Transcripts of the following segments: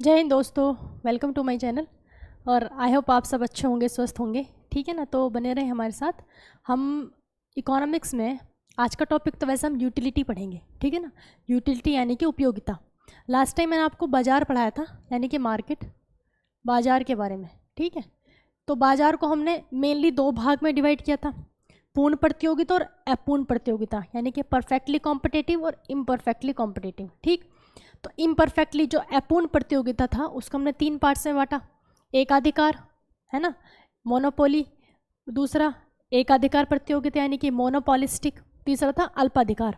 जय हिंद दोस्तों, welcome to my channel. और आई होप आप सब अच्छे होंगे, स्वस्थ होंगे, ठीक है ना। तो बने रहे हमारे साथ। हम इकोनॉमिक्स में आज का टॉपिक तो वैसे हम यूटिलिटी पढ़ेंगे, ठीक है ना। यूटिलिटी यानी कि उपयोगिता। लास्ट टाइम मैंने आपको बाज़ार पढ़ाया था, यानी कि मार्केट, बाज़ार के बारे में, ठीक है। तो बाज़ार को हमने मेनली दो भाग में डिवाइड किया था, पूर्ण प्रतियोगिता और अपूर्ण प्रतियोगिता, यानी कि परफेक्टली कॉम्पिटिटिव और इम्परफेक्टली कॉम्पिटिटिव, ठीक। तो इम्परफेक्टली जो अपूर्ण प्रतियोगिता था उसको हमने तीन पार्ट्स में बांटा। एकाधिकार है ना, मोनोपोली, दूसरा एकाधिकार प्रतियोगिता यानी कि मोनोपोलिस्टिक, तीसरा था अल्पाधिकार,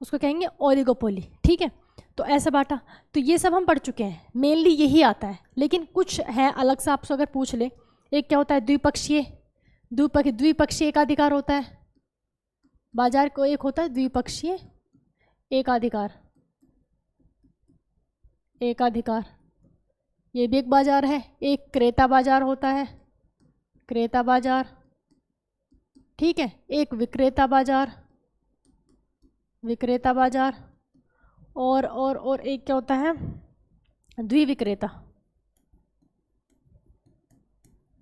उसको कहेंगे ओलिगोपोली, ठीक है। तो ऐसा बांटा। तो ये सब हम पढ़ चुके हैं, मेनली यही आता है। लेकिन कुछ है अलग से, आपसे अगर पूछ ले, एक क्या होता है द्विपक्षीय, द्विपक्षीय एकाधिकार होता है बाजार को, एक होता है द्विपक्षीय एकाधिकार, एकाधिकार ये भी एक बाजार है। एक क्रेता बाजार होता है, क्रेता बाजार, ठीक है। एक विक्रेता बाजार, विक्रेता बाजार, और एक क्या होता है द्विविक्रेता,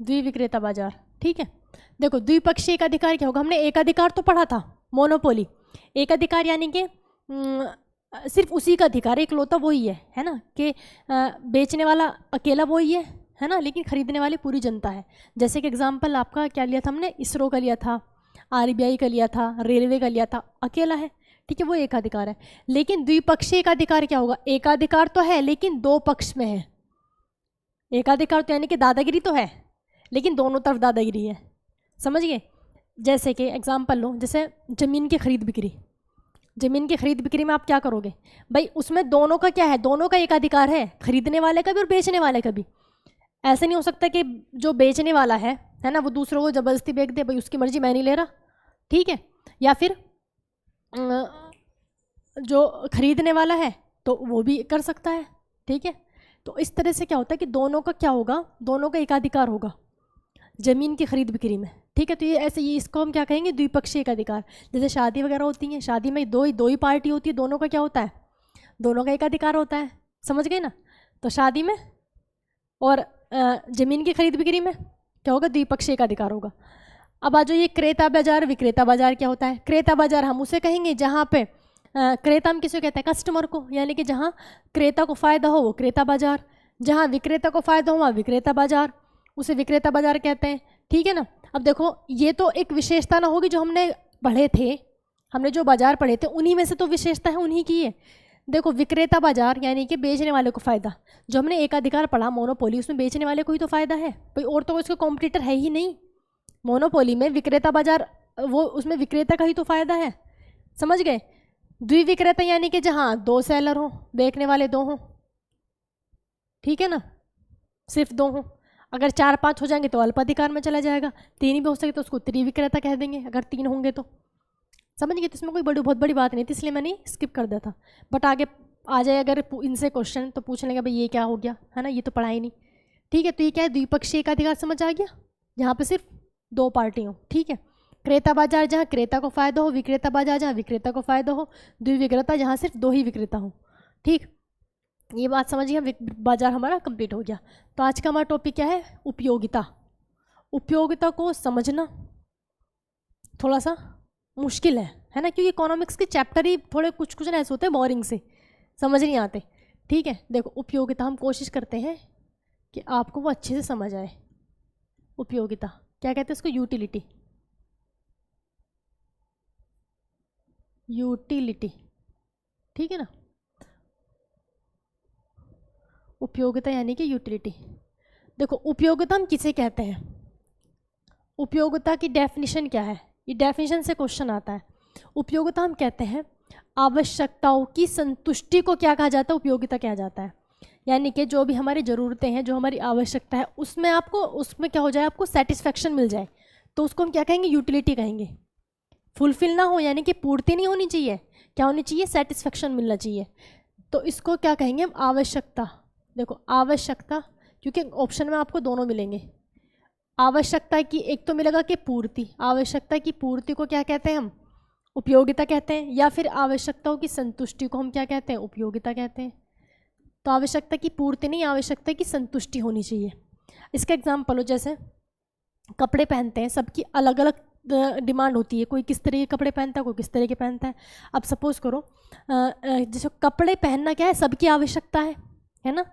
द्विविक्रेता बाजार, ठीक है। देखो द्विपक्षीय एकाधिकार क्या होगा, हमने एकाधिकार तो पढ़ा था, मोनोपोली। एकाधिकार यानी कि सिर्फ उसी का अधिकार, एक लौता वही है ना, कि बेचने वाला अकेला वही है ना, लेकिन खरीदने वाली पूरी जनता है। जैसे कि एग्जांपल आपका क्या लिया था हमने, इसरो का लिया था, आरबीआई का लिया था, रेलवे का लिया था, अकेला है, ठीक है, वो एकाधिकार है। लेकिन द्विपक्षीय एकाधिकार क्या होगा, एकाधिकार तो है लेकिन दो पक्ष में है। एकाधिकार तो यानी कि दादागिरी तो है लेकिन दोनों तरफ दादागिरी है, समझ गए। जैसे कि एग्जांपल लो, जैसे ज़मीन की खरीद बिक्री, ज़मीन की खरीद बिक्री में आप क्या करोगे भाई, उसमें दोनों का क्या है, दोनों का एकाधिकार है, खरीदने वाले का भी और बेचने वाले का भी। ऐसे नहीं हो सकता कि जो बेचने वाला है ना, वो दूसरों को ज़बरदस्ती बेच दे, भाई उसकी मर्जी, मैं नहीं ले रहा, ठीक है। या फिर जो खरीदने वाला है तो वो भी कर सकता है, ठीक है। तो इस तरह से क्या होता है कि दोनों का क्या होगा, दोनों का एकाधिकार होगा ज़मीन की खरीद बिक्री में, ठीक है। तो ये ऐसे, ये इसको हम क्या कहेंगे, द्विपक्षीय एकाधिकार। जैसे शादी वगैरह होती हैं, शादी में दो ही पार्टी होती है, दोनों का क्या होता है, दोनों का एकाधिकार होता है, समझ गए ना। तो शादी में और ज़मीन की खरीद बिक्री में क्या होगा, द्विपक्षीय एकाधिकार होगा। अब आ जाओ ये क्रेता बाजार, विक्रेता बाजार क्या होता है। क्रेता बाजार हम उसे कहेंगे जहाँ पे क्रेता हम किसे कहते हैं, कस्टमर को, यानी कि जहाँ क्रेता को फ़ायदा हो वो क्रेता बाजार, जहाँ विक्रेता को फ़ायदा हो वहाँ विक्रेता बाजार, उसे विक्रेता बाजार कहते हैं, ठीक है ना। अब देखो ये तो एक विशेषता ना होगी जो हमने पढ़े थे, हमने जो बाजार पढ़े थे उन्हीं में से तो विशेषता है, उन्हीं की है। देखो विक्रेता बाजार यानी कि बेचने वाले को फ़ायदा, जो हमने एकाधिकार पढ़ा मोनोपोली, उसमें बेचने वाले को ही तो फ़ायदा है भाई, और तो इसका कॉम्पिटिटर है ही नहीं। मोनोपोली में विक्रेता बाजार, वो उसमें विक्रेता का ही तो फ़ायदा है, समझ गए। द्विविक्रेता यानी कि जहाँ दो सेलर हो, देखने वाले दो हों, ठीक है ना, सिर्फ दो हों। अगर 4-5 हो जाएंगे तो अल्पाधिकार में चला जाएगा, 3 भी हो सके तो उसको त्रिविक्रेता कह देंगे, अगर 3 होंगे तो, समझ गए। तो इसमें कोई बहुत बड़ी बात नहीं थी, इसलिए मैंने स्किप कर दिया था। बट आगे आ जाए अगर इनसे क्वेश्चन तो पूछ लेंगे भाई ये क्या हो गया, है ना, ये तो पढ़ा ही नहीं, ठीक है। तो ये क्या है, द्विपक्षीय एकाधिकार, समझ आ गया, जहाँ पे सिर्फ दो पार्टी हो, ठीक है। क्रेता बाजार जहाँ क्रेता को फ़ायदा हो, विक्रेता बाजार जहाँ विक्रेता को फ़ायदा हो, द्विविक्रेता जहाँ सिर्फ दो ही विक्रेता हो, ठीक। ये बात समझिए, बाजार हमारा कंप्लीट हो गया। तो आज का हमारा टॉपिक क्या है, उपयोगिता। उपयोगिता को समझना थोड़ा सा मुश्किल है ना, क्योंकि इकोनॉमिक्स के चैप्टर ही थोड़े कुछ कुछ ऐसे होते हैं बोरिंग से, समझ नहीं आते, ठीक है। देखो उपयोगिता हम कोशिश करते हैं कि आपको वो अच्छे से समझ आए। उपयोगिता क्या कहते हैं इसको, यूटिलिटी, यूटिलिटी, ठीक है ना। उपयोगिता यानी कि यूटिलिटी। देखो उपयोगिता हम किसे कहते हैं, उपयोगिता की डेफिनेशन क्या है, ये डेफिनेशन से क्वेश्चन आता है। उपयोगिता हम कहते हैं आवश्यकताओं की संतुष्टि को क्या कहा जाता है, उपयोगिता कहा जाता है। यानी कि जो भी हमारी ज़रूरतें हैं, जो हमारी आवश्यकता है, उसमें आपको, उसमें क्या हो जाए, आपको सेटिस्फेक्शन मिल जाए, तो उसको हम क्या कहेंगे, यूटिलिटी कहेंगे। फुलफिल ना हो यानी कि पूर्ति नहीं होनी चाहिए, क्या होनी चाहिए, सेटिस्फेक्शन मिलना चाहिए, तो इसको क्या कहेंगे हम, आवश्यकता। देखो आवश्यकता, क्योंकि ऑप्शन में आपको दोनों मिलेंगे, आवश्यकता की एक तो मिलेगा कि पूर्ति, आवश्यकता की पूर्ति को क्या कहते हैं हम, उपयोगिता कहते हैं, या फिर आवश्यकताओं की संतुष्टि को हम क्या कहते हैं, उपयोगिता कहते हैं। तो आवश्यकता की पूर्ति नहीं, आवश्यकता की संतुष्टि होनी चाहिए। इसका एग्जाम्पल हो, जैसे कपड़े पहनते हैं, सबकी अलग अलग डिमांड होती है, कोई किस तरह के कपड़े पहनता है, कोई किस तरह के पहनता है। अब सपोज़ करो जैसे कपड़े पहनना क्या है, सबकी आवश्यकता है ना।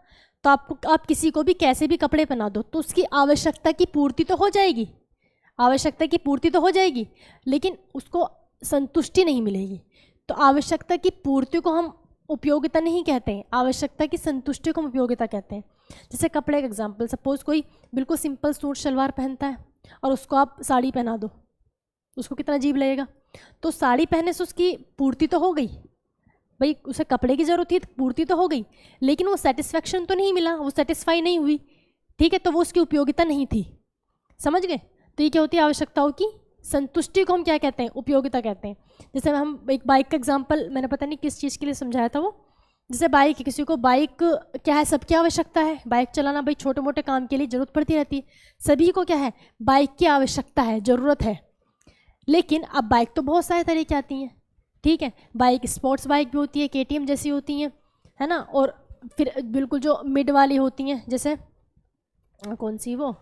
तो आप किसी को भी कैसे भी कपड़े पहना दो तो उसकी आवश्यकता की पूर्ति तो हो जाएगी, आवश्यकता की पूर्ति तो हो जाएगी, लेकिन उसको संतुष्टि नहीं मिलेगी। तो आवश्यकता की पूर्ति को हम उपयोगिता नहीं कहते हैं, आवश्यकता की संतुष्टि को हम उपयोगिता कहते हैं। जैसे कपड़े का एग्जाम्पल, सपोज़ कोई बिल्कुल सिंपल सूट शलवार पहनता है और उसको आप साड़ी पहना दो, उसको कितना अजीब लगेगा। तो साड़ी पहनने से उसकी पूर्ति तो हो गई, भाई उसे कपड़े की ज़रूरत थी, पूर्ति तो हो गई, लेकिन वो सेटिस्फैक्शन तो नहीं मिला, वो सेटिस्फाई नहीं हुई, ठीक है, तो वो उसकी उपयोगिता नहीं थी। समझ गए? तो ये क्या होती है, आवश्यकताओं की संतुष्टि को हम क्या कहते हैं, उपयोगिता कहते हैं। जैसे हम एक बाइक का एग्जाम्पल, मैंने पता नहीं किस चीज़ के लिए समझाया था वो, जैसे बाइक, किसी को बाइक क्या है, सबकी आवश्यकता है, बाइक चलाना भाई छोटे मोटे काम के लिए ज़रूरत पड़ती रहती है, सभी को क्या है, बाइक की आवश्यकता है, ज़रूरत है। लेकिन अब बाइक तो बहुत सारे तरह की आती हैं, ठीक है, बाइक स्पोर्ट्स बाइक भी होती है, KTM जैसी होती हैं, है ना, और फिर बिल्कुल जो मिड वाली होती हैं, जैसे कौन सी वो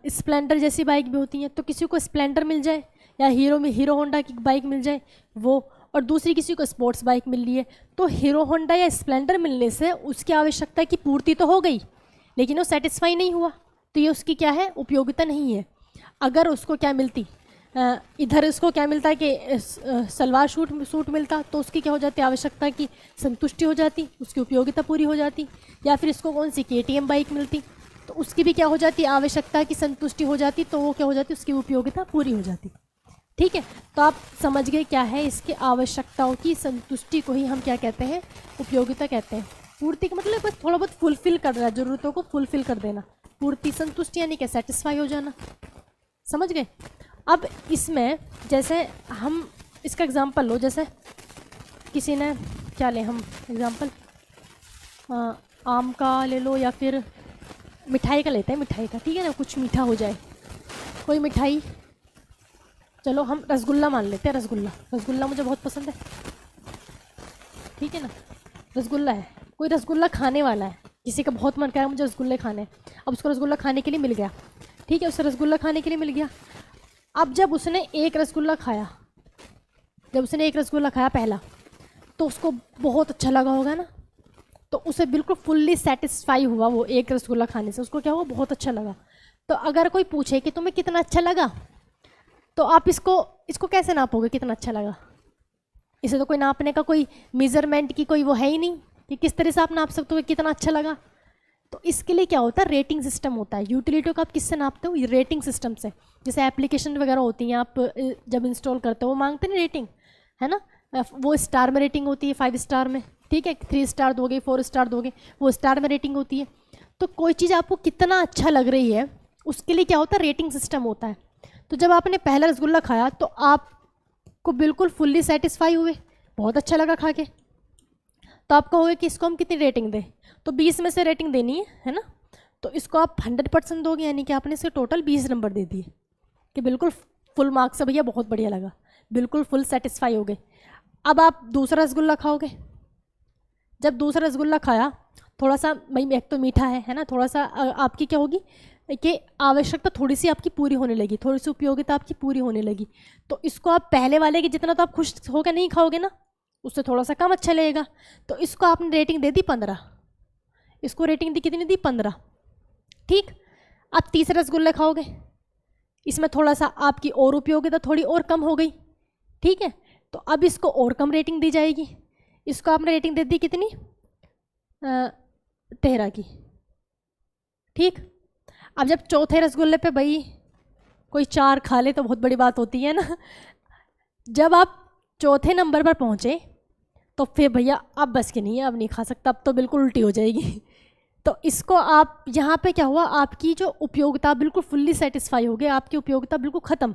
स्प्लेंडर जैसी बाइक भी होती हैं। तो किसी को स्प्लेंडर मिल जाए या हीरो होंडा की बाइक मिल जाए वो, और दूसरी किसी को स्पोर्ट्स बाइक मिल रही है, तो हीरो होंडा या स्प्लेंडर मिलने से उसकी आवश्यकता की पूर्ति तो हो गई, लेकिन वो सेटिस्फाई नहीं हुआ, तो ये उसकी क्या है, उपयोगिता नहीं है। अगर उसको क्या मिलती, इधर इसको क्या मिलता है कि सलवार सूट मिलता, तो उसकी क्या हो जाती, आवश्यकता की संतुष्टि हो जाती, उसकी उपयोगिता पूरी हो जाती। या फिर इसको कौन सी KTM बाइक मिलती, तो उसकी भी क्या हो जाती, आवश्यकता की संतुष्टि हो जाती, तो वो क्या हो जाती, उसकी उपयोगिता पूरी हो जाती। ठीक है, तो आप समझ गए क्या है, इसके आवश्यकताओं की संतुष्टि को ही हम क्या कहते हैं, उपयोगिता कहते हैं। पूर्ति का मतलब बस थोड़ा बहुत फुलफिल कर देना, ज़रूरतों को फुलफिल कर देना। पूर्ति संतुष्टि यानी क्या, सेटिस्फाई हो जाना। समझ गए? अब इसमें जैसे हम इसका एग्जांपल लो, जैसे किसी ने क्या ले हम एग्जांपल, आम का ले लो या फिर मिठाई का लेते हैं, मिठाई का, ठीक है ना, कुछ मीठा हो जाए, कोई मिठाई, चलो हम रसगुल्ला मान लेते हैं, रसगुल्ला मुझे बहुत पसंद है, ठीक है ना, रसगुल्ला है, कोई रसगुल्ला खाने वाला है, किसी का बहुत मन कर रहा है मुझे रसगुल्ले खाने, अब उसको रसगुल्ला खाने के लिए मिल गया, ठीक है, उसे रसगुल्ला खाने के लिए मिल गया। अब जब उसने एक रसगुल्ला खाया, पहला, तो उसको बहुत अच्छा लगा होगा ना, तो उसे बिल्कुल फुल्ली सेटिस्फाई हुआ, वो एक रसगुल्ला खाने से उसको क्या हुआ, बहुत अच्छा लगा। तो अगर कोई पूछे कि तुम्हें कितना अच्छा लगा, तो आप इसको कैसे नापोगे, कितना अच्छा लगा? इसे तो कोई नापने का, कोई मेजरमेंट की कोई वो है ही नहीं कि किस तरह से आप नाप सकते हो कितना अच्छा लगा। तो इसके लिए क्या होता है, रेटिंग सिस्टम होता है। यूटिलिटी को आप किससे नापते हो, रेटिंग सिस्टम से। जैसे एप्लीकेशन वगैरह होती हैं, आप जब इंस्टॉल करते हो वो मांगते हैं रेटिंग, है ना, वो स्टार में रेटिंग होती है, 5 स्टार में, ठीक है, 3 स्टार दोगे, 4 स्टार दोगे, वो स्टार में रेटिंग होती है। तो कोई चीज़ आपको कितना अच्छा लग रही है, उसके लिए क्या होता है, रेटिंग सिस्टम होता है। तो जब आपने पहला रसगुल्ला खाया तो आपको बिल्कुल फुल्ली सेटिस्फाई हुए, बहुत अच्छा लगा खा के, तो आप कहोगे कि इसको हम कितनी रेटिंग दें, तो 20 में से रेटिंग देनी है ना, तो इसको आप 100% दोगे, यानी कि आपने इसके टोटल 20 नंबर दे दिए कि बिल्कुल फुल मार्क्स है भैया, बहुत बढ़िया लगा, बिल्कुल फुल सेटिस्फाई हो गए। अब आप दूसरा रसगुल्ला खाओगे, जब दूसरा रसगुल्ला खाया, थोड़ा सा भाई एक तो मीठा है ना, थोड़ा सा आपकी क्या होगी कि आवश्यकता थोड़ी सी आपकी पूरी होने लगी, थोड़ी सी उपयोगिता आपकी पूरी होने लगी, तो इसको आप पहले वाले के जितना तो आप खुश होकर नहीं खाओगे ना, उससे थोड़ा सा कम अच्छा लगेगा, तो इसको आपने रेटिंग दे दी 15, इसको रेटिंग दी कितनी दी, 15, ठीक। अब तीसरा रसगुल्ला खाओगे, इसमें थोड़ा सा आपकी और उपयोगिता थोड़ी और कम हो गई, ठीक है, तो अब इसको और कम रेटिंग दी जाएगी, इसको आपने रेटिंग दे दी कितनी, 13 की, ठीक। अब जब चौथे रसगुल्ले पे भाई कोई 4 खा ले तो बहुत बड़ी बात होती है ना, जब आप चौथे नंबर पर पहुँचे तो फिर भैया अब बस के नहीं है, अब नहीं खा सकता, अब तो बिल्कुल उल्टी हो जाएगी। तो इसको आप यहाँ पे क्या हुआ, आपकी जो उपयोगिता बिल्कुल फुल्ली सेटिस्फाई हो गई, आपकी उपयोगिता बिल्कुल ख़त्म,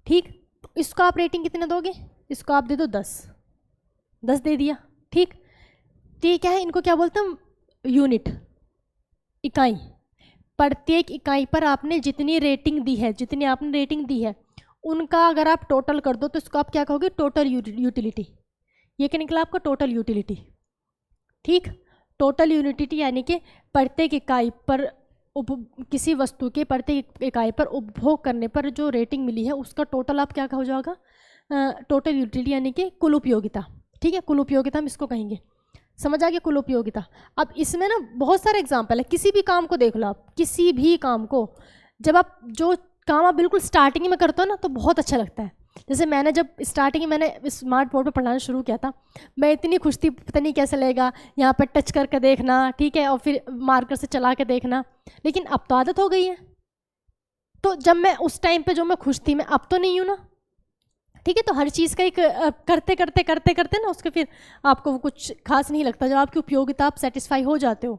ठीक। तो इसको आप रेटिंग कितने दोगे, इसको आप दे दो 10 दे दिया, ठीक। ठीक है, इनको क्या बोलते हैं, यूनिट, इकाई। प्रत्येक इकाई पर आपने जितनी रेटिंग दी है, जितनी आपने रेटिंग दी है, उनका अगर आप टोटल कर दो तो इसको आप क्या कहोगे, टोटल यूटिलिटी। ये क्या निकला आपका, टोटल यूटिलिटी, ठीक। टोटल यूटिलिटी यानी कि प्रत्येक इकाई पर किसी वस्तु के प्रत्येक इकाई पर उपभोग करने पर जो रेटिंग मिली है उसका टोटल आप क्या हो जाएगा, टोटल यूटिलिटी यानी कि कुल उपयोगिता। ठीक है, कुल उपयोगिता हम इसको कहेंगे। समझ आ गया, कुल उपयोगिता। अब इसमें ना बहुत सारे एग्जाम्पल है, किसी भी काम को देख लो आप, किसी भी काम को, जब आप जो काम आप बिल्कुल स्टार्टिंग में करते हो ना तो बहुत अच्छा लगता है। जैसे मैंने जब स्टार्टिंग में मैंने स्मार्ट बोर्ड पे पढ़ाना शुरू किया था, मैं इतनी खुश थी, पता नहीं कैसे लगेगा, यहाँ पर टच करके देखना, ठीक है, और फिर मार्कर से चला के देखना। लेकिन अब तो आदत हो गई है। तो जब मैं उस टाइम पे जो मैं खुश थी, मैं अब तो नहीं हूँ ना। ठीक है, तो हर चीज़ का एक करते करते करते करते ना उसके फिर आपको वो कुछ खास नहीं लगता। जब आपकी उपयोगिता आप सेटिस्फाई हो जाते हो,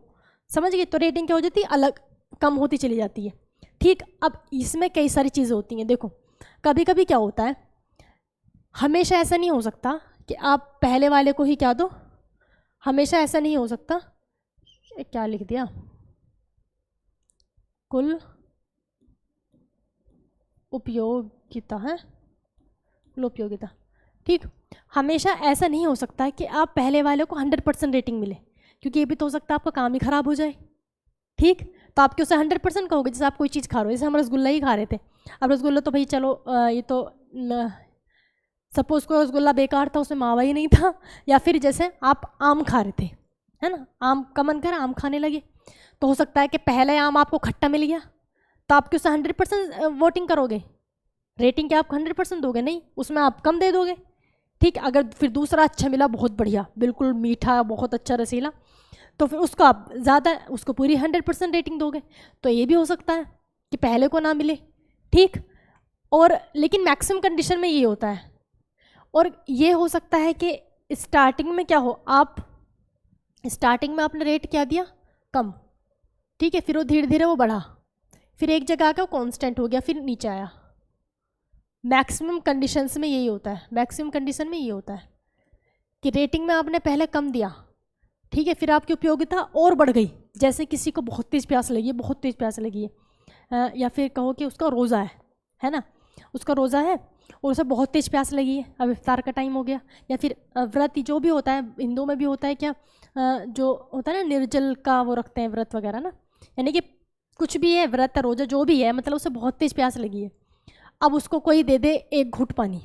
समझ गए, तो रेटिंग क्या हो जाती है, अलग कम होती चली जाती है। ठीक, अब इसमें कई सारी चीज़ें होती हैं। देखो कभी कभी क्या होता है, हमेशा ऐसा नहीं हो सकता कि आप पहले वाले को ही क्या दो, हमेशा ऐसा नहीं हो सकता। क्या लिख दिया, कुल उपयोगिता है, कुल उपयोगिता। ठीक, हमेशा ऐसा नहीं हो सकता कि आप पहले वाले को 100% रेटिंग मिले, क्योंकि ये भी तो हो सकता है आपका काम ही खराब हो जाए। ठीक, तो आप क्यों से 100% कहोगे। जैसे आप कोई चीज़ खा रहे हो, जैसे हम रसगुल्ला ही खा रहे थे, अब रसगुल्ला तो भाई चलो ये तो सपोज कोई रसगुल्ला बेकार था, उसमें मावा ही नहीं था, या फिर जैसे आप आम खा रहे थे, है ना, आम का मन कर आम खाने लगे, तो हो सकता है कि पहले आम आपको खट्टा मिल गया, तो आप क्यों से 100% वोटिंग करोगे, रेटिंग क्या आप 100% दोगे, नहीं, उसमें आप कम दे दोगे। ठीक, अगर फिर दूसरा अच्छा मिला, बहुत बढ़िया, बिल्कुल मीठा, बहुत अच्छा रसीला, तो फिर उसको आप ज़्यादा, उसको पूरी 100% रेटिंग दोगे। तो ये भी हो सकता है कि पहले को ना मिले। ठीक, और लेकिन मैक्सिमम कंडीशन में ये होता है। और ये हो सकता है कि स्टार्टिंग में क्या हो, आप स्टार्टिंग में आपने रेट क्या दिया, कम, ठीक है, फिर वो धीरे धीरे वो बढ़ा, फिर एक जगह आकर वो कांस्टेंट हो गया, फिर नीचे आया। मैक्सिमम कंडीशंस में यही होता है, मैक्सिमम कंडीशन में ये होता है कि रेटिंग में आपने पहले कम दिया, ठीक है, फिर आपकी उपयोगिता और बढ़ गई। जैसे किसी को बहुत तेज़ प्यास लगी है, बहुत तेज़ प्यास लगी है, या फिर कहो कि उसका रोज़ा है ना, उसका रोज़ा है और उसे बहुत तेज़ प्यास लगी है, अब इफ्तार का टाइम हो गया, या फिर व्रत जो भी होता है, हिंदुओं में भी होता है क्या, जो होता है ना निर्जल का वो रखते हैं व्रत वगैरह ना, यानी कि कुछ भी है, व्रत रोज़ा जो भी है, मतलब उसे बहुत तेज़ प्यास लगी है। अब उसको कोई दे दे एक घुट पानी,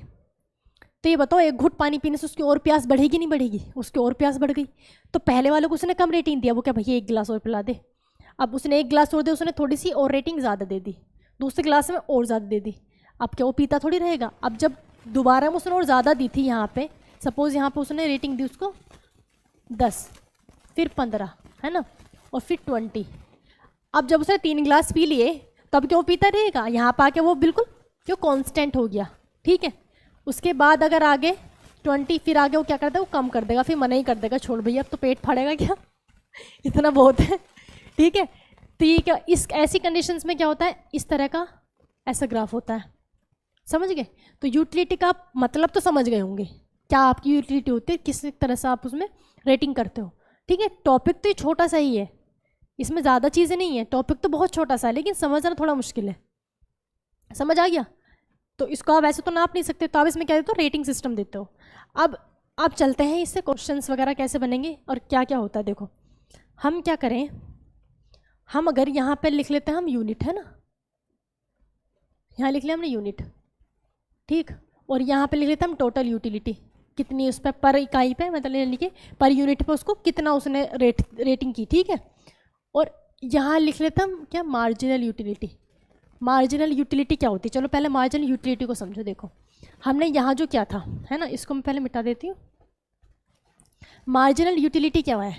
तो ये बताओ एक घुट पानी पीने से उसकी और प्यास बढ़ेगी नहीं बढ़ेगी, उसकी और प्यास बढ़ गई। तो पहले वाले को उसने कम रेटिंग दिया, वो क्या भैया एक गिलास और पिला दे, अब उसने एक गिलास और दे, उसने थोड़ी सी और रेटिंग ज़्यादा दे दी, दूसरे गिलास में और ज़्यादा दे दी, अब क्या वो पीता थोड़ी रहेगा। अब जब दोबारा में उसने और ज़्यादा दी थी, यहाँ पे सपोज यहाँ पे उसने रेटिंग दी उसको 10, फिर 15, है ना, और फिर 20, अब जब उसने 3 गिलास पी लिए तब क्या वो पीता रहेगा, यहाँ पर आके वो बिल्कुल क्यों कांस्टेंट हो गया। ठीक है, उसके बाद अगर आगे 20, फिर आगे वो क्या करता है, वो कम कर देगा, फिर मना ही कर देगा, छोड़ भैया अब तो पेट फाड़ेगा क्या इतना बहुत है। ठीक है, तो ये क्या, इस ऐसी कंडीशंस में क्या होता है, इस तरह का ऐसा ग्राफ होता है। समझ गए, तो यूटिलिटी का मतलब तो समझ गए होंगे, क्या आपकी यूटिलिटी होती है, किस तरह से आप उसमें रेटिंग करते हो। ठीक है, टॉपिक तो ये छोटा सा ही है, इसमें ज़्यादा चीज़ें नहीं है, टॉपिक तो बहुत छोटा सा है, लेकिन समझना थोड़ा मुश्किल है। समझ आ गया, तो इसको आप वैसे तो नाप नहीं सकते, तो आप इसमें क्या देते हो, रेटिंग सिस्टम देते हो। अब आप चलते हैं इससे क्वेश्चंस वगैरह कैसे बनेंगे और क्या क्या होता है। देखो हम क्या करें, हम अगर यहाँ पे लिख लेते हैं हम यूनिट, है ना, यहाँ लिख लिया हमने यूनिट, ठीक, और यहाँ पे लिख लेते हैं हम टोटल यूटिलिटी, कितनी उस पर इकाई पे, मतलब यानी कि पर यूनिट पे उसको कितना उसने रेटिंग की। ठीक है, और यहाँ लिख लेते हम क्या, मार्जिनल यूटिलिटी। मार्जिनल यूटिलिटी क्या होती है, चलो पहले मार्जिनल यूटिलिटी को समझो। देखो हमने यहाँ जो क्या था, है ना, इसको मैं पहले मिटा देती हूँ। मार्जिनल यूटिलिटी क्या है,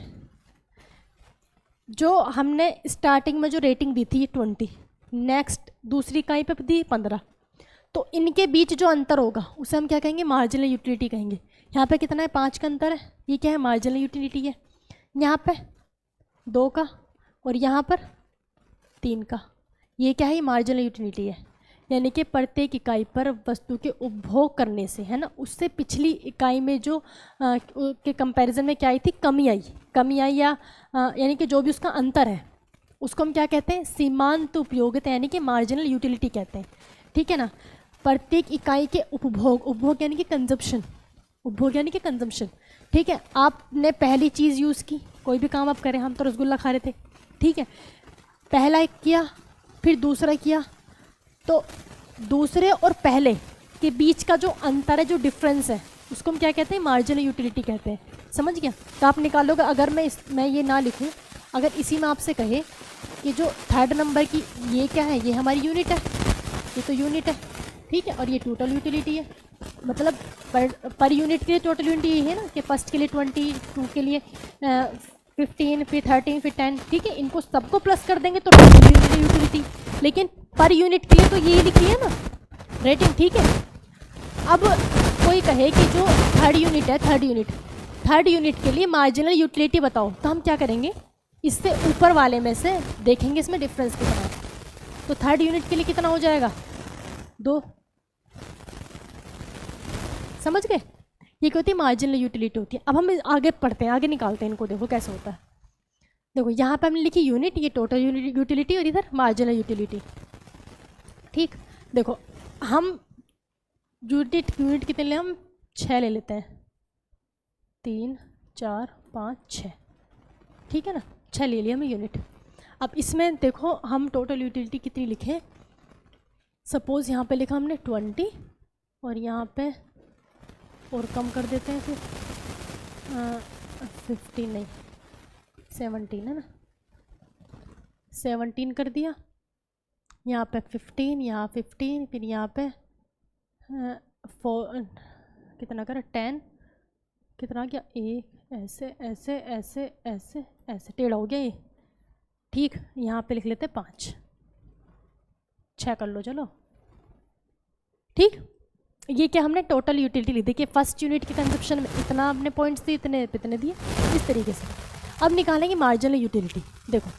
जो हमने स्टार्टिंग में जो रेटिंग दी थी 20, नेक्स्ट दूसरी इकाई पे दी 15, तो इनके बीच जो अंतर होगा उसे हम क्या कहेंगे, मार्जिनल यूटिलिटी कहेंगे। यहाँ पे कितना है, 5 का अंतर है, ये क्या है, मार्जिनल यूटिलिटी है। यहाँ पे 2 का और यहाँ पर 3 का, ये क्या है, ये मार्जिनल यूटिलिटी है। यानी कि प्रत्येक इकाई पर वस्तु के उपभोग करने से, है ना, उससे पिछली इकाई में जो के कंपैरिजन में क्या आई थी, कमी आई या यानी कि जो भी उसका अंतर है उसको हम क्या कहते हैं, सीमांत उपयोगिता यानी कि मार्जिनल यूटिलिटी कहते हैं। ठीक है ना, प्रत्येक इकाई के उपभोग, उपभोग यानी कि कंजप्शन, उपभोग यानी कि कंजम्पशन, ठीक ठीक है, आपने पहली चीज़ यूज़ की, कोई भी काम आप करें, हम तो रसगुल्ला खा रहे थे, ठीक है, पहला एक किया, फिर दूसरा किया, तो दूसरे और पहले के बीच का जो अंतर है, जो डिफरेंस है, उसको हम क्या कहते हैं, मार्जिनल यूटिलिटी कहते हैं। समझ गया? तो आप निकालोगे, अगर मैं ये ना लिखूं, अगर इसी में आपसे कहे कि जो थर्ड नंबर की ये क्या है, ये हमारी यूनिट है, ये तो यूनिट है, ठीक है, और ये टोटल यूटिलिटी है, मतलब पर यूनिट के लिए टोटल यूनिट ये है ना कि फर्स्ट के लिए 20, 2 के लिए 15, फिर 13, फिर 10, ठीक है, इनको सबको प्लस कर देंगे तो टोटल यूटिलिटी, लेकिन पर यूनिट के लिए तो ये लिखी है ना रेटिंग, ठीक है। अब कोई कहे कि जो थर्ड यूनिट है, थर्ड यूनिट के लिए मार्जिनल यूटिलिटी बताओ, तो हम क्या करेंगे, इससे ऊपर वाले में से देखेंगे इसमें डिफरेंस कितना है। तो थर्ड यूनिट के लिए कितना हो जाएगा, 2। समझ गए? ये क्या होती है, मार्जिनल यूटिलिटी होती है। अब हम आगे पढ़ते हैं, आगे निकालते हैं इनको, देखो कैसे होता है। देखो यहाँ पे हमने लिखी यूनिट, ये टोटल यूटिलिटी, और इधर मार्जिनल यूटिलिटी, ठीक। देखो हम यूनिट कितने ले, हम 6 ले लेते हैं, 3, 4, 5, 6, ठीक है ना, 6 ले लिया हमने यूनिट। अब इसमें देखो हम टोटल यूटिलिटी कितनी लिखें, सपोज़ यहाँ पे लिखा हमने 20, और यहाँ पे और कम कर देते हैं, फिर 15 नहीं 17 है ना, 17 कर दिया, यहाँ पे 15, यहाँ 15, फिर यहाँ पे 4, कितना करें, 10, कितना गया, एक, ऐसे ऐसे ऐसे ऐसे ऐसे टेढ़ा हो गया ये, ठीक। यहाँ पे लिख लेते 5, 6 कर लो, चलो, ठीक। ये क्या हमने टोटल यूटिलिटी ली, देखिए फर्स्ट यूनिट के कंजप्शन में इतना आपने पॉइंट्स दिए, इतने दिए, इस तरीके से। अब निकालेंगे मार्जिनल यूटिलिटी। देखो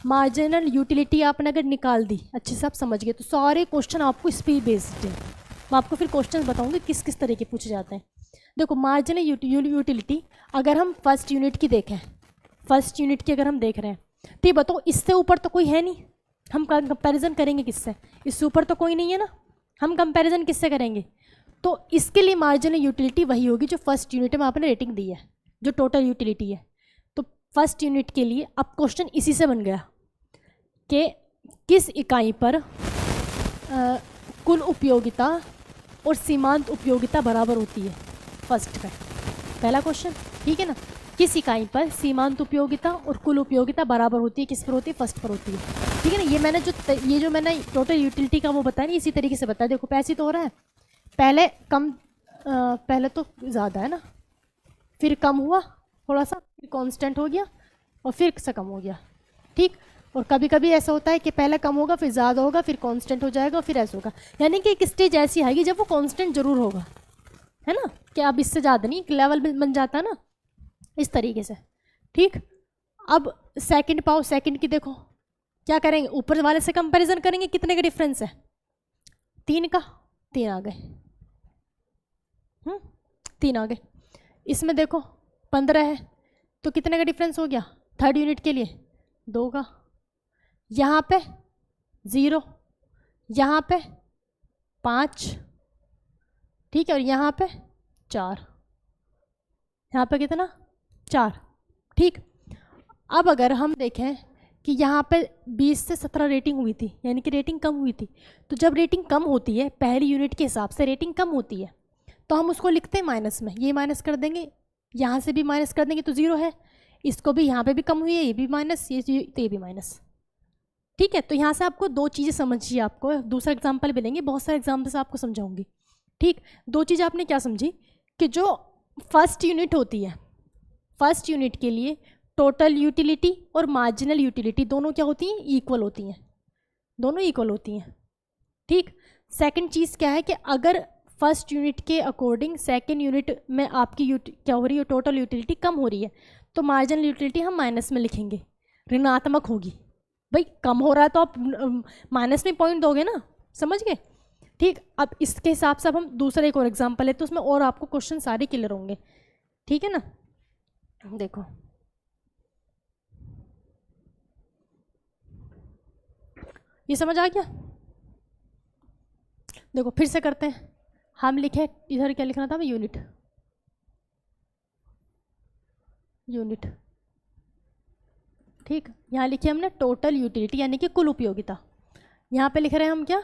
मार्जिनल यूटिलिटी आपने अगर निकाल दी, अच्छे से आप समझ गए, तो सारे क्वेश्चन आपको इस पर ही बेस्ड है। मैं आपको फिर क्वेश्चन बताऊंगी किस किस तरह के पूछे जाते हैं। देखो मार्जिनल यूटिलिटी अगर हम फर्स्ट यूनिट की देखें, फर्स्ट यूनिट की अगर हम देख रहे हैं, तो ये बताओ इससे ऊपर तो कोई है नहीं, हम कंपैरिजन करेंगे किससे, इससे ऊपर तो कोई नहीं है ना, हम कंपैरिजन किससे करेंगे, तो इसके लिए मार्जिनल यूटिलिटी वही होगी जो फर्स्ट यूनिट में आपने रेटिंग दी है, जो टोटल यूटिलिटी है। तो फर्स्ट यूनिट के लिए अब क्वेश्चन इसी से बन गया कि किस इकाई पर कुल उपयोगिता और सीमांत उपयोगिता बराबर होती है, फर्स्ट का पहला क्वेश्चन, ठीक है ना, किस इकाई पर सीमांत उपयोगिता और कुल उपयोगिता बराबर होती है, किस पर होती है, फर्स्ट पर होती है, ठीक है ना। ये जो मैंने टोटल यूटिलिटी का वो बताया, इसी तरीके से बताया। देखो पैसे तो हो रहा है, पहले कम, पहले तो ज़्यादा है ना, फिर कम हुआ थोड़ा सा, फिर कांस्टेंट हो गया, और फिर से कम हो गया, ठीक। और कभी कभी ऐसा होता है कि पहले कम होगा, फिर ज़्यादा होगा, फिर कांस्टेंट हो जाएगा, फिर ऐसा होगा, यानी कि एक स्टेज ऐसी आएगी जब वो कांस्टेंट जरूर होगा, है ना, कि अब इससे ज़्यादा नहीं, एक लेवल बन जाता ना, इस तरीके से, ठीक। अब सेकंड पाओ, सेकंड की देखो क्या करेंगे, ऊपर वाले से कंपैरिजन करेंगे, कितने का डिफरेंस है, 3 का, 3 आ गए, 3 आ गए। इसमें देखो 15 है, तो कितने का डिफरेंस हो गया, थर्ड यूनिट के लिए 2 का, यहाँ पे 0, यहाँ पे 5, ठीक है, और यहाँ पे 4, यहाँ पे कितना, 4, ठीक। अब अगर हम देखें कि यहाँ पे 20 से 17 रेटिंग हुई थी, यानी कि रेटिंग कम हुई थी, तो जब रेटिंग कम होती है पहली यूनिट के हिसाब से रेटिंग कम होती है, तो हम उसको लिखते हैं माइनस में, ये माइनस कर देंगे, यहाँ से भी माइनस कर देंगे तो 0 है, इसको भी यहाँ पे भी कम हुई है, ये भी माइनस, ये भी माइनस, ठीक है। तो यहाँ से आपको 2 चीज़ें समझिए, आपको दूसरा एग्जाम्पल भी लेंगे, बहुत सारे एग्जाम्पल से आपको समझाऊंगी, ठीक। 2 चीज़ें आपने क्या समझी कि जो फर्स्ट यूनिट होती है, फर्स्ट यूनिट के लिए टोटल यूटिलिटी और मार्जिनल यूटिलिटी दोनों क्या होती हैं, इक्वल होती हैं, दोनों इक्वल होती हैं, ठीक। सेकंड चीज़ क्या है कि अगर फर्स्ट यूनिट के अकॉर्डिंग सेकंड यूनिट में आपकी क्या हो रही है, टोटल यूटिलिटी कम हो रही है, तो मार्जिनल यूटिलिटी हम माइनस में लिखेंगे, ऋणात्मक होगी, भाई कम हो रहा है तो आप माइनस में पॉइंट दोगे ना, समझ गए, ठीक। अब इसके हिसाब से अब हम दूसरा एक और एग्जाम्पल है, तो उसमें और आपको क्वेश्चन सारे क्लियर होंगे, ठीक है ना। देखो ये समझ आ गया, देखो फिर से करते हैं, हम लिखे इधर क्या लिखना था, यूनिट, यूनिट। ठीक, यहाँ लिखिए हमने टोटल यूटिलिटी यानी कि कुल उपयोगिता। यहाँ पे लिख रहे हैं हम क्या,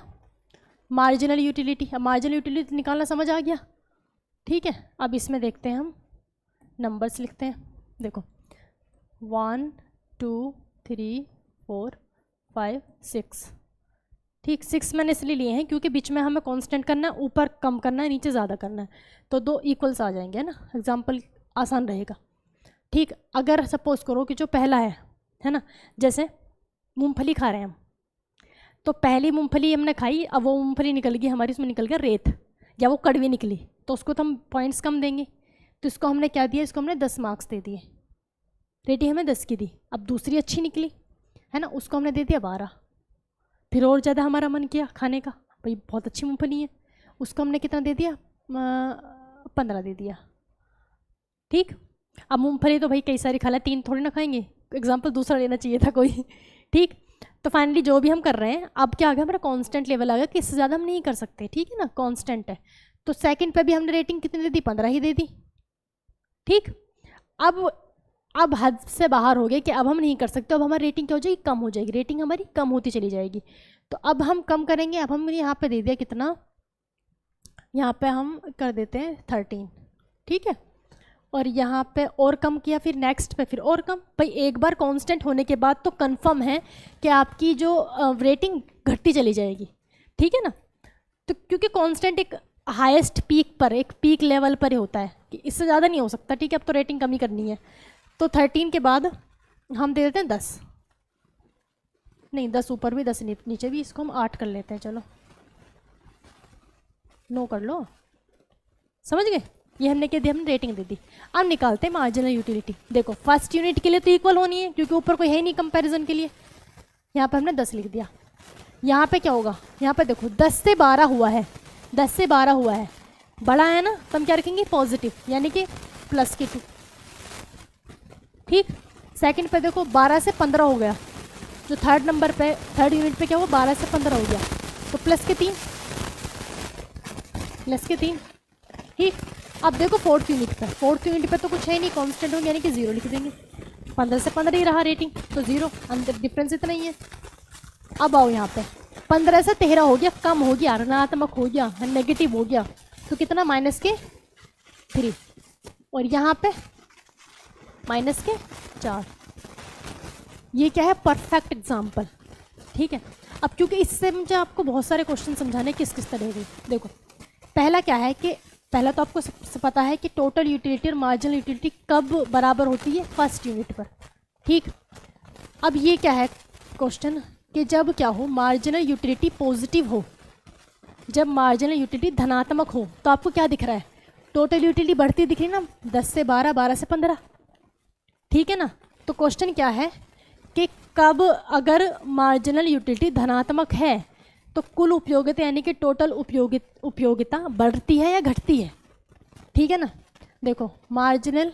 मार्जिनल यूटिलिटी। अब मार्जिनल यूटिलिटी निकालना समझ आ गया। ठीक है, अब इसमें देखते हैं हम नंबर्स लिखते हैं। देखो 1 2 3 4 5 6। ठीक, 6 मैंने इसलिए लिए हैं क्योंकि बीच में हमें कांस्टेंट करना है, ऊपर कम करना है, नीचे ज़्यादा करना है, तो 2 इक्वल्स आ जाएंगे, है ना, एग्जाम्पल आसान रहेगा। ठीक, अगर सपोज करो कि जो पहला है ना, जैसे मूंगफली खा रहे हैं हम, तो पहली मूंगफली हमने खाई, अब वो मूंगफली निकल गई हमारी, उसमें निकल गया रेत या वो कड़वी निकली, तो उसको तो हम पॉइंट्स कम देंगे। तो इसको हमने क्या दिया, इसको हमने 10 मार्क्स दे दिए, रेटिंग हमें 10 की दी। अब दूसरी अच्छी निकली, है ना, उसको हमने दे दिया 12। फिर और ज़्यादा हमारा मन किया खाने का, भाई बहुत अच्छी मूंगफली है, उसको हमने कितना दे दिया, 15 दे दिया। ठीक, अब मूंगफली तो भाई कई सारी खा ला, 3 थोड़ी ना खाएंगे, एग्जाम्पल दूसरा लेना चाहिए था कोई। ठीक, तो फाइनली जो भी हम कर रहे हैं, अब क्या आ गया हमारा कांस्टेंट लेवल आ गया कि इससे ज़्यादा हम नहीं कर सकते। ठीक है ना, कांस्टेंट है, तो सेकंड पे भी हमने रेटिंग कितनी दे दी, 15 ही दे दी। ठीक, अब हद से बाहर हो गए कि अब हम नहीं कर सकते, अब हमारी रेटिंग क्या हो जाएगी, कम हो जाएगी, रेटिंग हमारी कम होती चली जाएगी। तो अब हम कम करेंगे, अब हम यहाँ पे दे दिया कितना, यहाँ पे हम कर देते हैं 13। ठीक है, और यहाँ पे और कम किया, फिर नेक्स्ट पे फिर और कम। भाई एक बार कांस्टेंट होने के बाद तो कंफर्म है कि आपकी जो रेटिंग घटती चली जाएगी। ठीक है ना, तो क्योंकि कांस्टेंट एक हाईएस्ट पीक पर, एक पीक लेवल पर ही होता है कि इससे ज़्यादा नहीं हो सकता। ठीक है, अब तो रेटिंग कमी करनी है, तो 13 के बाद हम दे देते हैं 10, नहीं 10 ऊपर भी 10 नीचे भी, इसको हम 8 कर लेते हैं। चलो 9 कर लो, समझ गए, ये हमने क्या दिया, हमने रेटिंग दे दी। अब निकालते हैं मार्जिनल यूटिलिटी। देखो फर्स्ट यूनिट के लिए तो इक्वल होनी है क्योंकि ऊपर कोई है ही नहीं कंपैरिजन के लिए, यहाँ पे हमने 10 लिख दिया। यहाँ पे क्या होगा, यहाँ पे देखो 10 से 12 हुआ है, 10 से 12 हुआ है, बड़ा है ना, तो हम क्या रखेंगे, पॉजिटिव, यानी कि प्लस की 2। ठीक, सेकंड पे देखो 12 से 15 हो गया, जो थर्ड नंबर पे, थर्ड यूनिट पे क्या हुआ, 12 से 15 हो गया, तो प्लस के 3, प्लस के 3। ठीक, अब देखो फोर्थ यूनिट पे, फोर्थ यूनिट पे तो कुछ है नहीं, कांस्टेंट होंगे यानी कि 0 लिख देंगे, 15 से 15 ही रहा रेटिंग, तो 0, अंदर डिफरेंस इतना ही है। अब आओ यहाँ पे 15 से 13 हो गया, कम हो गया, ऋणात्मक हो गया, नेगेटिव हो गया, तो कितना, माइनस के 3, और यहाँ पे माइनस के 4। ये क्या है, परफेक्ट एग्जाम्पल। ठीक है, अब क्योंकि इससे मुझे आपको बहुत सारे क्वेश्चन समझाने किस किस तरह के। देखो पहला क्या है कि पहला तो आपको पता है कि टोटल यूटिलिटी और मार्जिनल यूटिलिटी कब बराबर होती है, फर्स्ट यूनिट पर। ठीक, अब ये क्या है क्वेश्चन कि जब क्या हो, मार्जिनल यूटिलिटी पॉजिटिव हो, जब मार्जिनल यूटिलिटी धनात्मक हो, तो आपको क्या दिख रहा है, टोटल यूटिलिटी बढ़ती दिख रही है ना, 10 से 12, 12 से 15। ठीक है ना, तो क्वेश्चन क्या है कि कब अगर मार्जिनल यूटिलिटी धनात्मक है तो कुल उपयोगिता यानी कि टोटल उपयोगिता बढ़ती है या घटती है। ठीक है ना, देखो मार्जिनल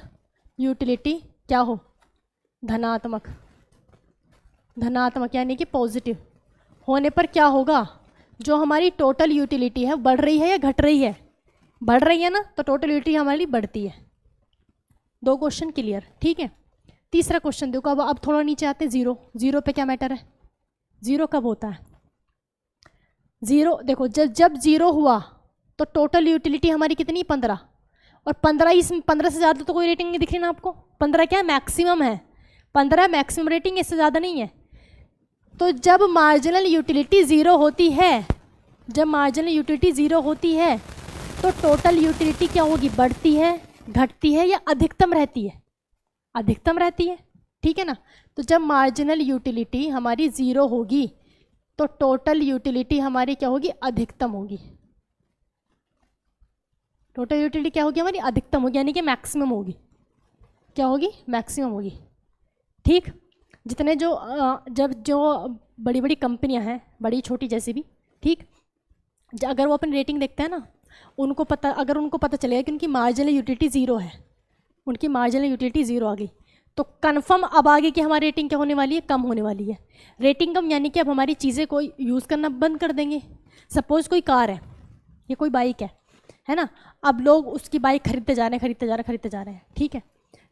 यूटिलिटी क्या हो, धनात्मक, धनात्मक यानी कि पॉजिटिव होने पर क्या होगा, जो हमारी टोटल यूटिलिटी है बढ़ रही है या घट रही है, बढ़ रही है ना, तो टोटल यूटिलिटी हमारी बढ़ती है। 2 क्वेश्चन क्लियर। ठीक है, तीसरा क्वेश्चन देखो, अब थोड़ा नीचे आते हैं, 0, 0 पे क्या मैटर है, 0 कब होता है, 0 देखो जब 0 हुआ तो टोटल यूटिलिटी हमारी कितनी, 15, और 15 इसमें 15 से ज़्यादा तो कोई रेटिंग नहीं दिख रही ना आपको, 15 क्या मैक्सिमम है, 15 मैक्सिमम रेटिंग, इससे ज़्यादा नहीं है। तो जब मार्जिनल यूटिलिटी 0 होती है, जब मार्जिनल यूटिलिटी 0 होती है तो टोटल यूटिलिटी क्या होगी, बढ़ती है, घटती है या अधिकतम रहती है, अधिकतम रहती है। ठीक है ना, तो जब मार्जिनल यूटिलिटी हमारी 0 होगी तो टोटल यूटिलिटी हमारी क्या होगी, अधिकतम होगी, टोटल यूटिलिटी क्या होगी हमारी, अधिकतम होगी, यानी कि मैक्सिमम होगी, क्या होगी, मैक्सिमम होगी। ठीक, जितने जब जो बड़ी बड़ी कंपनियां हैं, बड़ी छोटी जैसी भी, ठीक, अगर वो अपनी रेटिंग देखते हैं ना, अगर उनको पता चलेगा कि उनकी मार्जिनल यूटिलिटी 0 है, उनकी मार्जिनल यूटिलिटी 0 आ गई, तो कन्फर्म अब आगे की हमारी रेटिंग क्या होने वाली है, कम होने वाली है। रेटिंग कम यानी कि अब हमारी चीज़ें को यूज़ करना बंद कर देंगे। सपोज़ कोई कार है या कोई बाइक है ना, अब लोग उसकी बाइक खरीदते जा रहे हैं, खरीदते जा रहे हैं, ठीक है,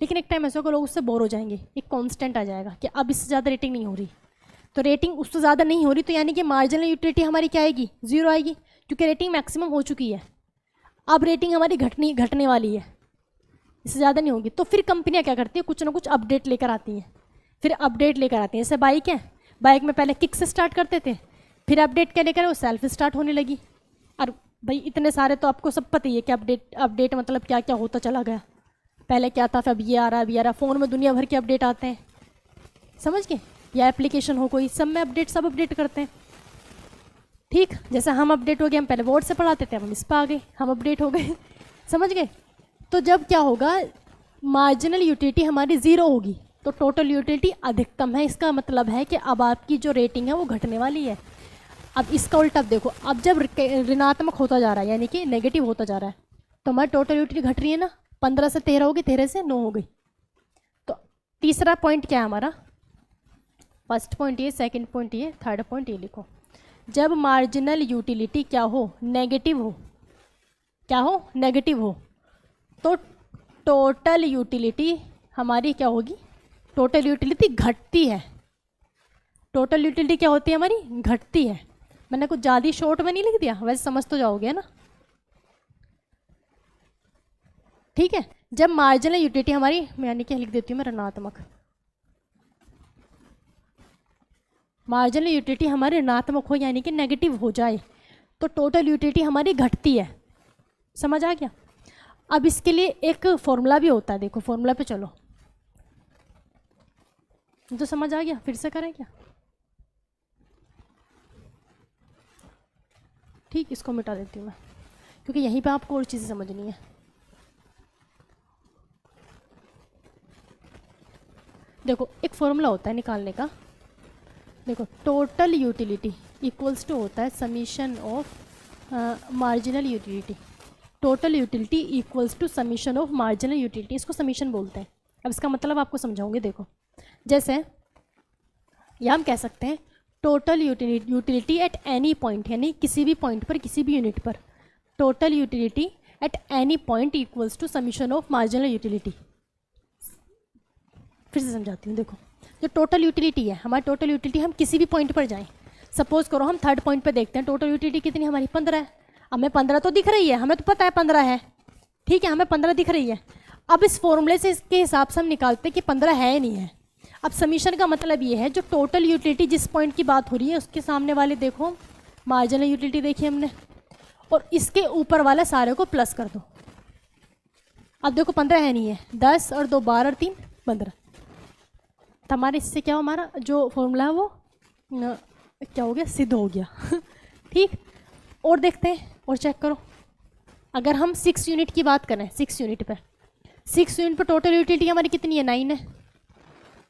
लेकिन एक टाइम ऐसा होगा लोग उससे बोर हो जाएंगे, एक कांस्टेंट आ जाएगा कि अब इससे ज़्यादा रेटिंग नहीं हो रही। तो रेटिंग उससे ज़्यादा नहीं हो रही तो यानी कि मार्जिनल यूटिलिटी हमारी क्या आएगी, 0 आएगी, क्योंकि रेटिंग मैक्सिमम हो चुकी है। अब रेटिंग हमारी घटने वाली है, इससे ज़्यादा नहीं होगी। तो फिर कंपनियाँ क्या करती है, कुछ ना कुछ अपडेट लेकर आती हैं, फिर अपडेट लेकर आती हैं। जैसे बाइक है, बाइक में पहले किक से स्टार्ट करते थे, फिर अपडेट क्या लेकर वो सेल्फ स्टार्ट होने लगी। और भाई इतने सारे तो आपको सब पता ही है कि अपडेट मतलब क्या क्या होता चला गया। पहले क्या था, फिर अब ये आ रहा, अब ये आ रहा। फ़ोन में दुनिया भर के अपडेट आते हैं, समझ गए, या एप्लीकेशन हो कोई, सब में अपडेट, सब अपडेट करते हैं। ठीक, जैसे हम अपडेट हो गए, हम पहले वर्ड से पढ़ाते थे, अब हम इस पर आ गए, हम अपडेट हो गए समझ गए। तो जब क्या होगा, मार्जिनल यूटिलिटी हमारी 0 होगी तो टोटल यूटिलिटी अधिकतम है। इसका मतलब है कि अब आपकी जो रेटिंग है वो घटने वाली है। अब इसका उल्टा देखो, अब जब ऋणात्मक होता जा रहा है यानी कि नेगेटिव होता जा रहा है तो हमारी टोटल यूटिलिटी घट रही है ना, 15 से 13 होगी, 13 से 9 हो गई। तो तीसरा पॉइंट क्या है हमारा, फर्स्ट पॉइंट ये, सेकंड पॉइंट ये, थर्ड पॉइंट ये लिखो। जब मार्जिनल यूटिलिटी क्या हो, नेगेटिव हो, क्या हो, नेगेटिव हो, तो टोटल यूटिलिटी हमारी क्या होगी, टोटल यूटिलिटी घटती है। टोटल यूटिलिटी क्या होती है हमारी, घटती है। मैंने कुछ ज़्यादा शॉर्ट में नहीं लिख दिया, वैसे समझ तो जाओगे ना। ठीक है, जब मार्जिनल यूटिलिटी हमारी, यानी कि लिख देती हूँ मैं ऋणात्मक, मार्जिनल यूटिलिटी हमारी ऋणात्मक हो यानी कि नेगेटिव हो जाए तो टोटल यूटिलिटी हमारी घटती है। समझ आ गया। अब इसके लिए एक फॉर्मूला भी होता है, देखो फॉर्मूला पे चलो। तो समझ आ गया, फिर से करें क्या, ठीक, इसको मिटा देती हूँ मैं क्योंकि यहीं पे आपको और चीज़ें समझनी है। देखो एक फॉर्मूला होता है निकालने का, देखो टोटल यूटिलिटी इक्वल्स टू होता है summation of marginal utility. Total utility equals to summation of marginal utility, इसको समीशन बोलते हैं। अब इसका मतलब आपको समझाऊंगे। देखो जैसे या हम कह सकते हैं total utility at any point, यानी किसी भी पॉइंट पर, किसी भी यूनिट पर, total utility at any point equals to summation of marginal utility. फिर से समझाती हूँ। देखो जो टोटल यूटिलिटी है हमारी, टोटल यूटिलिटी हम किसी भी पॉइंट पर जाएं, सपोज करो हम थर्ड पॉइंट पर देखते हैं टोटल यूटिलिटी कितनी हमारी, 15 है। हमें 15 तो दिख रही है, हमें तो पता है 15 है, ठीक है, हमें 15 दिख रही है। अब इस फॉर्मूले से इसके हिसाब से हम निकालते हैं कि 15 है या नहीं है। अब समीशन का मतलब ये है जो टोटल यूटिलिटी जिस पॉइंट की बात हो रही है उसके सामने वाले देखो मार्जिनल यूटिलिटी देखी हमने, और इसके ऊपर वाला सारे को प्लस कर दो। अब देखो 15 है नहीं है, 10 और 2 12 और 3 15। तो हमारे इससे क्या, हमारा जो फॉर्मूला है वो क्या हो गया, सिद्ध हो गया ठीक। और देखते हैं और चेक करो, अगर हम 6 यूनिट की बात करें, 6 यूनिट पर, 6 यूनिट पर टोटल यूटिलिटी हमारी कितनी है, 9 है।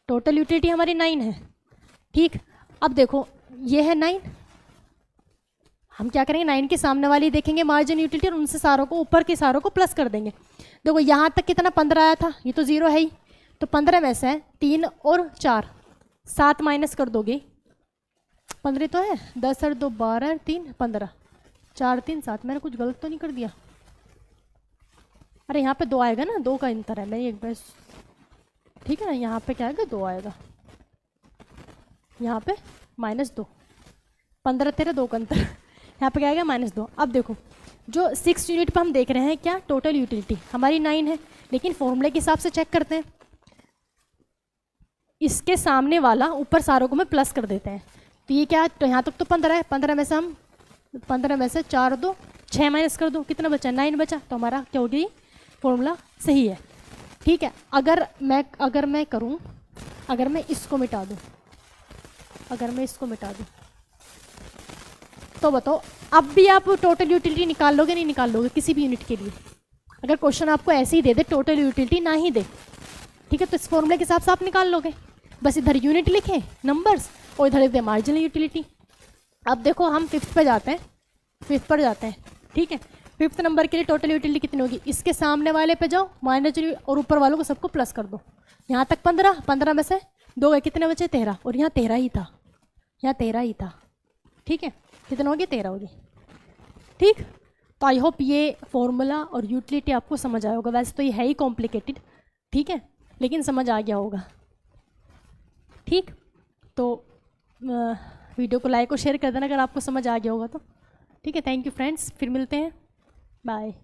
टोटल यूटिलिटी हमारी 9 है, ठीक। अब देखो ये है 9, हम क्या करेंगे 9 के सामने वाली देखेंगे मार्जिन यूटिलिटी और उनसे सारों को, ऊपर के सारों को प्लस कर देंगे। देखो यहाँ तक कितना 15 आया था, ये तो 0 है ही, तो 15 में से 3 और 4 7 माइनस कर दोगे, 15 तो है, 10 और 2 12 और 3 15, 4 3 7। मैंने कुछ गलत तो नहीं कर दिया, अरे यहाँ पे 2 आएगा ना, 2 का अंतर है, मैं एक बार, ठीक है ना, यहाँ पे क्या आएगा 2 आएगा, यहाँ पे -2, 15 13 2 का अंतर यहाँ पे क्या आएगा -2। अब देखो जो 6 यूनिट पर हम देख रहे हैं क्या, टोटल यूटिलिटी हमारी 9 है, लेकिन फॉर्मूले के हिसाब से चेक करते हैं, इसके सामने वाला ऊपर सारों को में प्लस कर देते हैं। तो ये क्या, तो यहाँ तक तो 15 है, 15 में से हम 15 में से 4 2 6 माइनस कर दो, कितना बचा, 9 बचा। तो हमारा क्या हो गई, फॉर्मूला सही है, ठीक है। अगर मैं करूँ, अगर मैं इसको मिटा दूँ, अगर मैं इसको मिटा दूँ तो बताओ अब भी आप टोटल यूटिलिटी निकाल लोगे, नहीं निकाल लोगे किसी भी यूनिट के लिए? अगर क्वेश्चन आपको ऐसे ही दे दे, टोटल यूटिलिटी ना ही दे, ठीक है, तो इस फॉर्मूले के हिसाब से आप निकाल लोगे। बस इधर यूनिट लिखें नंबर्स और इधर लिख दें मार्जिनल यूटिलिटी। अब देखो हम 5th पे जाते हैं, 5th पर जाते हैं, ठीक है। 5th नंबर के लिए टोटल यूटिलिटी कितनी होगी, इसके सामने वाले पे जाओ माइनस और ऊपर वालों को सबको प्लस कर दो। यहाँ तक 15, 15 में से 2 गए, कितने बचे, 13, और यहाँ 13 ही था, यहाँ 13 ही था, ठीक है। कितना हो गया, 13 हो गया, ठीक। तो आई होप ये फॉर्मूला और यूटिलिटी आपको समझ आया होगा। वैसे तो ये है ही कॉम्प्लिकेटेड, ठीक है, लेकिन समझ आ गया होगा। ठीक, तो वीडियो को लाइक और शेयर कर देना अगर आपको समझ आ गया होगा तो। ठीक है, थैंक यू फ्रेंड्स, फिर मिलते हैं, बाय।